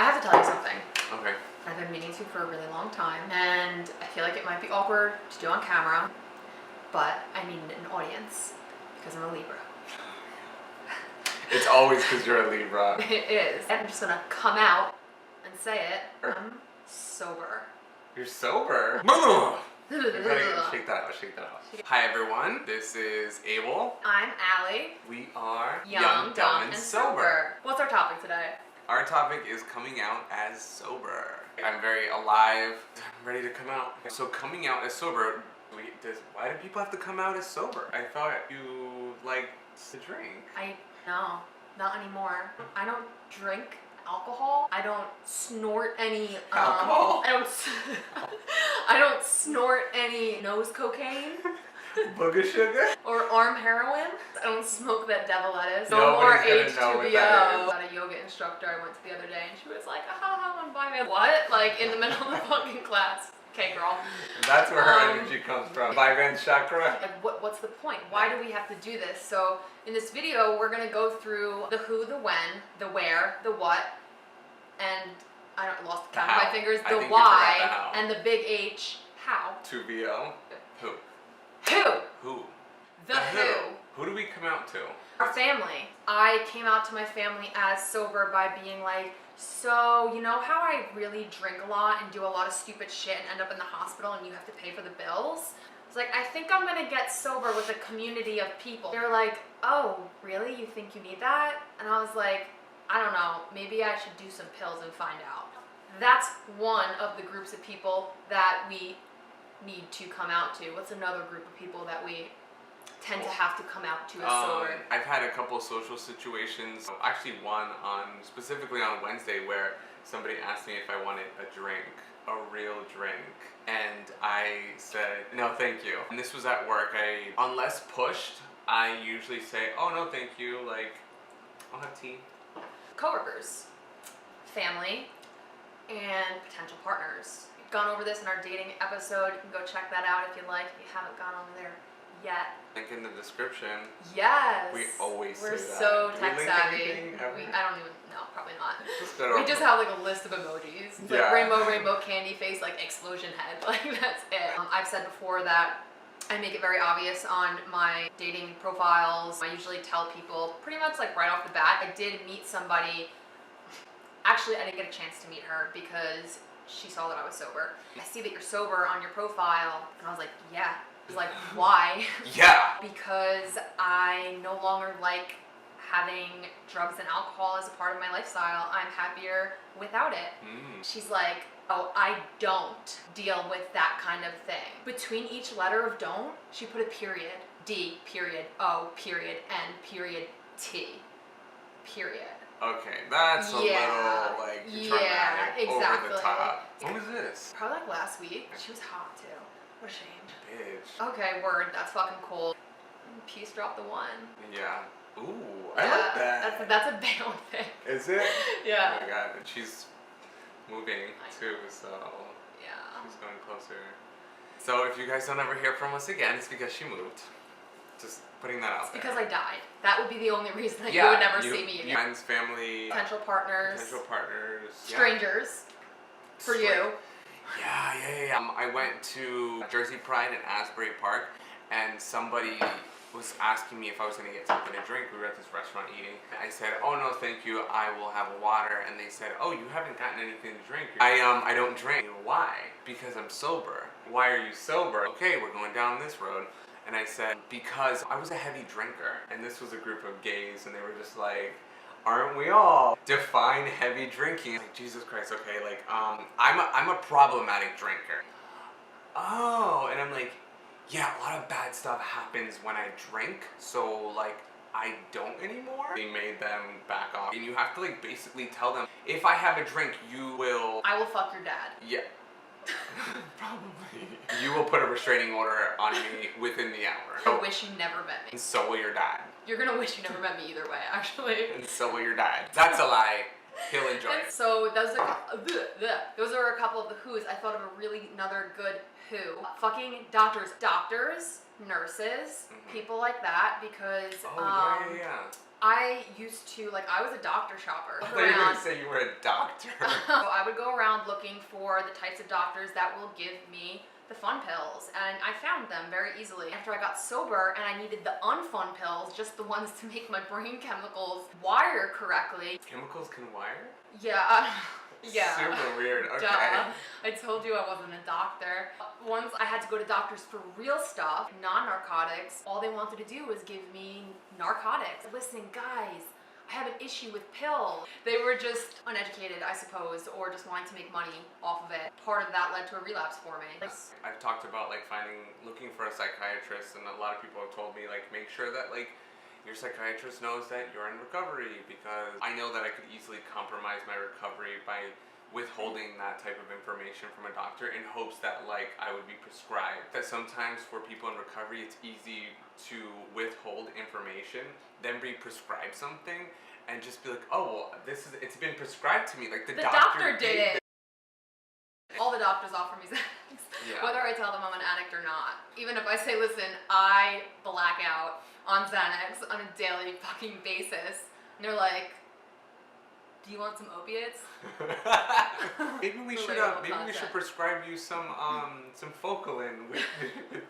I have to tell you something. Okay. I've been meaning to for a really long time, and I feel like it might be awkward to do on camera, but I need an audience because I'm a Libra. It's always because you're a Libra. It is. I'm just gonna come out and say it. I'm sober. You're sober? Shake that out, shake that out. Hi everyone, this is Abel. I'm Allie. We are Young, Dumb, and Sober. What's our topic today? Our topic is coming out as sober. I'm very alive. I'm ready to come out. So coming out as sober, why do people have to come out as sober? I thought you liked to drink. No, not anymore. I don't drink alcohol. I don't snort any alcohol. I don't snort any nose cocaine. Booger sugar? Or arm heroin. I don't smoke that devil lettuce. No more H2BO. I got a yoga instructor I went to the other day, and she was like, I'm vibing. What? Like in the middle of the fucking class. Okay, girl. That's where her energy comes from. Vivance chakra. Like, what's the point? Why do we have to do this? So in this video, we're gonna go through the who, the when, the where, the what, and I lost the count of my fingers. The why and the big H. How? 2VO. Who? Who? The who. Who do we come out to? Our family. I came out to my family as sober by being like, so you know how I really drink a lot and do a lot of stupid shit and end up in the hospital and you have to pay for the bills? It's like, I think I'm gonna get sober with a community of people. They're like, oh, really? You think you need that? And I was like, I don't know, maybe I should do some pills and find out. That's one of the groups of people that we need to come out to. What's another group of people that we tend to have to come out to as sober? I've had a couple social situations, actually one specifically on Wednesday, where somebody asked me if I wanted a drink, a real drink, and I said, no thank you. And this was at work. Unless pushed, I usually say, oh no thank you, like, I'll have tea. Coworkers, family, and potential partners. We've gone over this in our dating episode. You can go check that out if you like, if you haven't gone over there yet. Link in the description. Yes. We always We're say that. so tech savvy. I don't even know, probably not. We just have like a list of emojis. It's like rainbow, candy face, like explosion head. Like that's it. I've said before that I make it very obvious on my dating profiles. I usually tell people pretty much like right off the bat. I did meet somebody. Actually, I didn't get a chance to meet her because she saw that I was sober. I see that you're sober on your profile. And I was like, yeah. I was like, why? Yeah. Because I no longer like having drugs and alcohol as a part of my lifestyle. I'm happier without it. She's like, oh, I don't deal with that kind of thing. Between each letter of don't, she put a period. D, period, O, period, N, period, T, period. Okay, that's a little like dramatic, over the top. When was this? Probably like last week. She was hot too. What a shame. Bitch. Okay, word. That's fucking cool. Peace drop the one. Yeah. Ooh, I like that. That's a Bale thing. Is it? Yeah. Oh my god, and she's moving too, so yeah, she's going closer. So if you guys don't ever hear from us again, it's because she moved. Just putting that out there. Because I died. That would be the only reason that you would never see me again. Friends, family, potential partners, strangers. For you. Yeah. I went to Jersey Pride in Asbury Park, and somebody was asking me if I was going to get something to drink. We were at this restaurant eating. I said, oh no thank you, I will have water. And they said, oh, you haven't gotten anything to drink. I don't drink. Why? Because I'm sober. Why are you sober? Okay, we're going down this road. And I said, because I was a heavy drinker. And this was a group of gays, and they were just like, aren't we all? Define heavy drinking. Like, Jesus Christ, okay, like, I'm a problematic drinker. Oh, and I'm like, yeah, a lot of bad stuff happens when I drink, so like, I don't anymore. They made them back off. And you have to like basically tell them, if I have a drink, you will... I will fuck your dad. Yeah. Probably. You will put a restraining order on me within the hour. I wish you never met me. And so will your dad. You're gonna wish you never met me either way, actually. And so will your dad. That's a lie. He'll enjoy it. So those are a couple of the who's. I thought of another good who. Fucking doctors, nurses, people like that, because I used to, like, I was a doctor shopper. I thought you were going to say you were a doctor. So I would go around looking for the types of doctors that will give me the fun pills, and I found them very easily. After I got sober and I needed the unfun pills, just the ones to make my brain chemicals wire correctly. Chemicals can wire? Yeah. Yeah. Super weird. Okay. Duh. I told you I wasn't a doctor. Once I had to go to doctors for real stuff, non-narcotics. All they wanted to do was give me narcotics. Listen, guys, I have an issue with pills. They were just uneducated, I suppose, or just wanting to make money off of it. Part of that led to a relapse for me. I've talked about like looking for a psychiatrist, and a lot of people have told me like make sure that like your psychiatrist knows that you're in recovery, because I know that I could easily compromise my recovery by withholding that type of information from a doctor in hopes that like I would be prescribed. That sometimes for people in recovery it's easy to withhold information, then be prescribed something and just be like, oh well, it's been prescribed to me, like the doctor did it. All the doctors offer me Xanax, yeah. Whether I tell them I'm an addict or not. Even if I say, listen, I black out on Xanax on a daily fucking basis, and they're like, do you want some opiates? Maybe we should prescribe you some Focalin with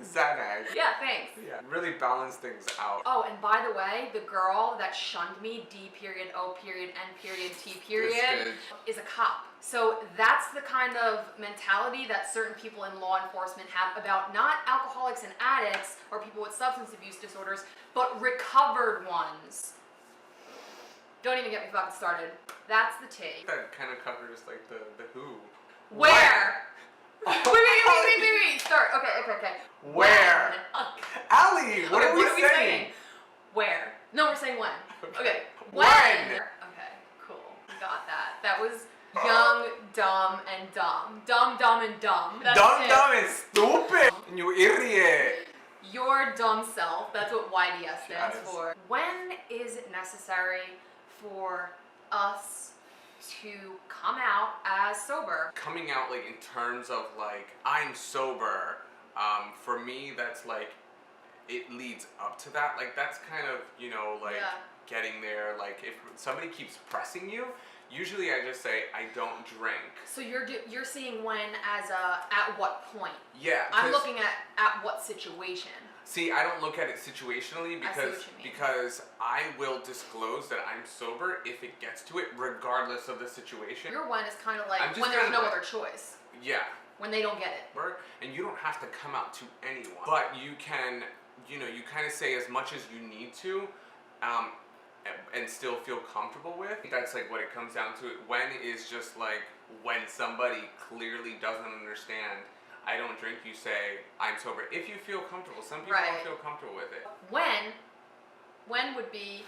Xanax. Yeah, thanks. Yeah, really balance things out. Oh, and by the way, the girl that shunned me, D period, O period, N period, T period, is a cop. So that's the kind of mentality that certain people in law enforcement have about not alcoholics and addicts or people with substance abuse disorders, but recovered ones. Don't even get me fucking started. That's the tea. That kind of covers like the who. Where? Wait. Start. Okay. Where? Allie, what are we saying? Where? No, we're saying when. Okay. When? Okay, cool. We got that. That was young, dumb, and dumb. Dumb, and dumb. That's dumb, it. Dumb, and stupid. You idiot. Your dumb self. That's what YDS stands for. When is it necessary for us to come out as sober? Coming out like in terms of like I'm sober, for me that's like it leads up to that. Like that's kind of, you know, like getting there. Like if somebody keeps pressing you, usually I just say I don't drink. So you're seeing when as at what point? Yeah. I'm looking at what situation. See, I don't look at it situationally because I will disclose that I'm sober if it gets to it, regardless of the situation. Your one is kind of like when there's no other choice. Yeah. When they don't get it. And you don't have to come out to anyone, but you can, you know, you kind of say as much as you need to, and still feel comfortable with. That's like what it comes down to. When is just like when somebody clearly doesn't understand. I don't drink, you say, I'm sober. If you feel comfortable. Some people don't feel comfortable with it. When would be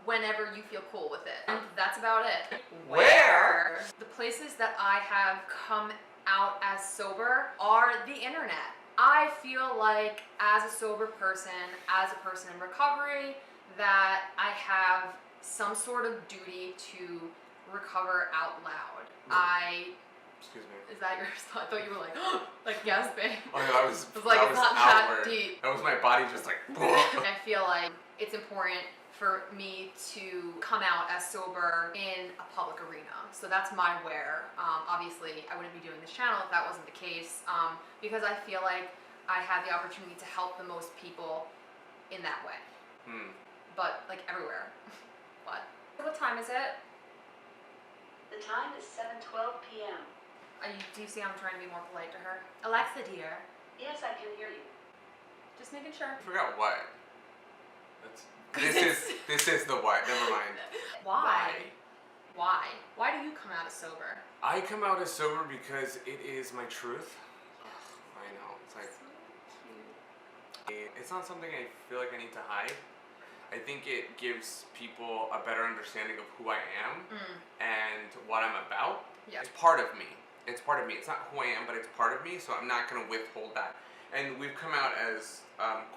whenever you feel cool with it. And that's about it. Where? The places that I have come out as sober are the internet. I feel like as a sober person, as a person in recovery, that I have some sort of duty to recover out loud. Excuse me. Is that yours? I thought you were like gasping. Oh no, I was like, it's not outward. that deep. That was my body just like. I feel like it's important for me to come out as sober in a public arena. So that's my where. Obviously, I wouldn't be doing this channel if that wasn't the case, because I feel like I have the opportunity to help the most people in that way. But like everywhere. What time is it? The time is 7:12 p.m. Do you see I'm trying to be more polite to her? Alexa, dear. Yes, I can hear you. Just making sure. I forgot what. This is the what. Never mind. Why? Why do you come out as sober? I come out as sober because it is my truth. Ugh, I know. It's like it's not something I feel like I need to hide. I think it gives people a better understanding of who I am and what I'm about. Yeah. It's part of me. It's part of me. It's not who I am, but it's part of me, so I'm not going to withhold that. And we've come out as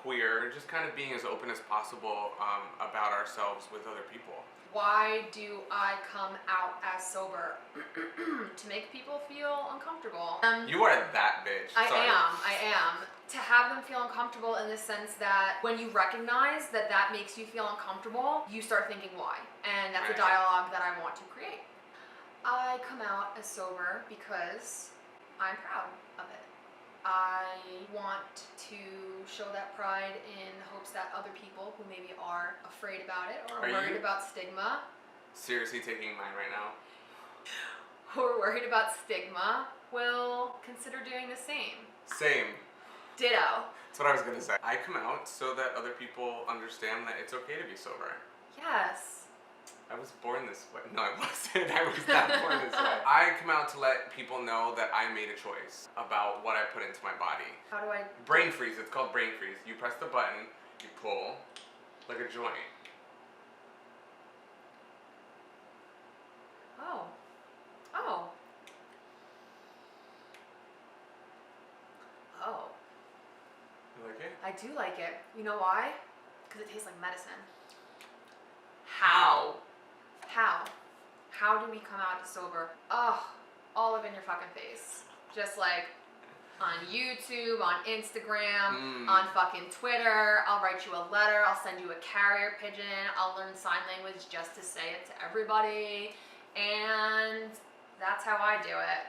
queer, just kind of being as open as possible about ourselves with other people. Why do I come out as sober? To make people feel uncomfortable. You are that bitch. I Sorry. am. To have them feel uncomfortable in the sense that when you recognize that that makes you feel uncomfortable, you start thinking why. And that's a Right. dialogue that I want to create. I come out as sober because I'm proud of it. I want to show that pride in hopes that other people who maybe are afraid about it or Are worried you? about stigma, Seriously taking mine right now. who are worried about stigma, will consider doing the same. Same. Ditto. That's what I was gonna say. I come out so that other people understand that it's okay to be sober. Yes. I was born this way. No, I wasn't. I was not born this way. I come out to let people know that I made a choice about what I put into my body. How do I? Brain freeze. It's called brain freeze. You press the button, you pull, like a joint. Oh. Oh. Oh. You like it? I do like it. You know why? Because it tastes like medicine. How? How? How do we come out as sober? Ugh, all up in your fucking face. Just like on YouTube, on Instagram, on fucking Twitter. I'll write you a letter. I'll send you a carrier pigeon. I'll learn sign language just to say it to everybody. And that's how I do it.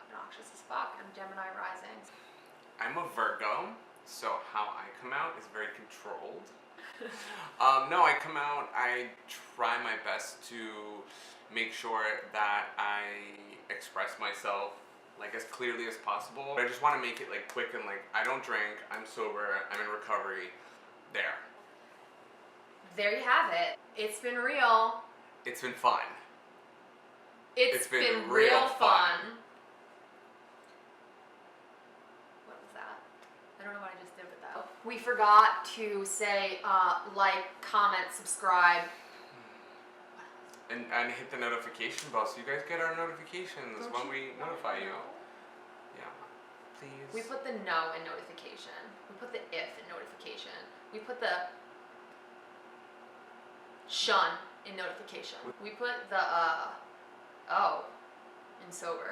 Obnoxious as fuck. I'm Gemini rising. I'm a Virgo, so how I come out is very controlled. No, I come out, I try my best to make sure that I express myself like as clearly as possible. But I just want to make it like quick and like, I don't drink, I'm sober, I'm in recovery. There. There you have it. It's been real. It's been fun. It's been real fun. What was that? I don't know what I just did with that. We forgot to say like, comment, subscribe. And hit the notification bell so you guys get our notifications when we notify you. Yeah. Please. We put the no in notification. We put the if in notification. We put the shun in notification. We put the oh in sober.